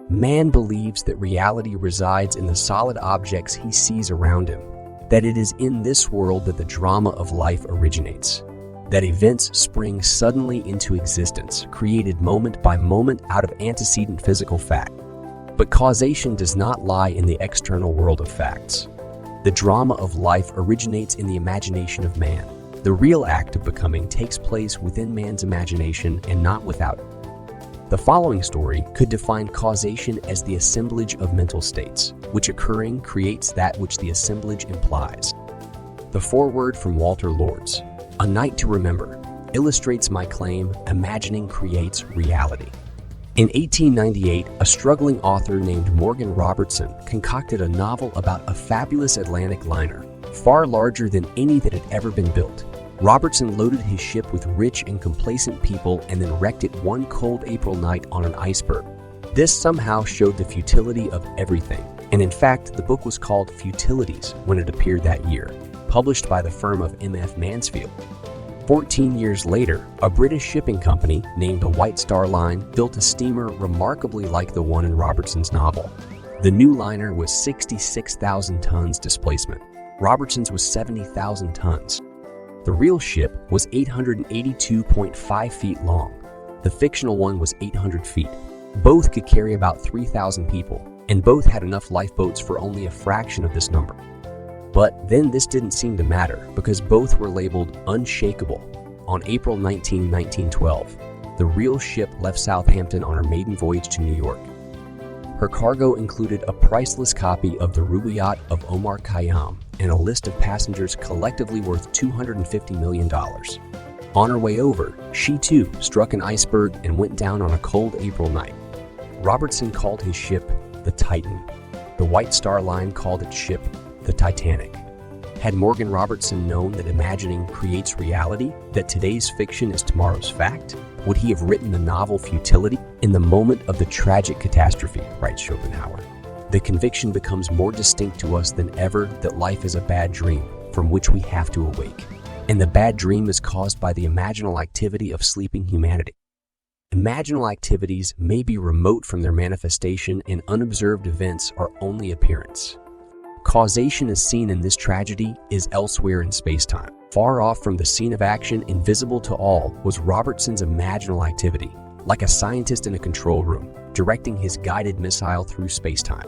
Man believes that reality resides in the solid objects he sees around him, that it is in this world that the drama of life originates, that events spring suddenly into existence, created moment by moment out of antecedent physical fact. But causation does not lie in the external world of facts. The drama of life originates in the imagination of man. The real act of becoming takes place within man's imagination and not without it. The following story could define causation as the assemblage of mental states, which occurring creates that which the assemblage implies. The foreword from Walter Lords, A Night to Remember, illustrates my claim: imagining creates reality. In 1898, a struggling author named Morgan Robertson concocted a novel about a fabulous Atlantic liner, far larger than any that had ever been built. Robertson loaded his ship with rich and complacent people and then wrecked it one cold April night on an iceberg. This somehow showed the futility of everything, and in fact, the book was called Futilities when it appeared that year, published by the firm of M.F. Mansfield. 14 years later, a British shipping company named the White Star Line built a steamer remarkably like the one in Robertson's novel. The new liner was 66,000 tons displacement. Robertson's was 70,000 tons. The real ship was 882.5 feet long. The fictional one was 800 feet. Both could carry about 3,000 people, and both had enough lifeboats for only a fraction of this number. But then this didn't seem to matter, because both were labeled unshakable. On April 19, 1912, the real ship left Southampton on her maiden voyage to New York. Her cargo included a priceless copy of the Rubaiyat of Omar Khayyam and a list of passengers collectively worth $250 million. On her way over, she too struck an iceberg and went down on a cold April night. Robertson called his ship the Titan. The White Star Line called its ship the Titanic. Had Morgan Robertson known that imagining creates reality, that today's fiction is tomorrow's fact, would he have written the novel Futility? In the moment of the tragic catastrophe, writes Schopenhauer, the conviction becomes more distinct to us than ever that life is a bad dream from which we have to awake, and the bad dream is caused by the imaginal activity of sleeping humanity. Imaginal activities may be remote from their manifestation, and unobserved events are only appearance. Causation as seen in this tragedy is elsewhere in space-time. Far off from the scene of action, invisible to all, was Robertson's imaginal activity, like a scientist in a control room, directing his guided missile through space-time.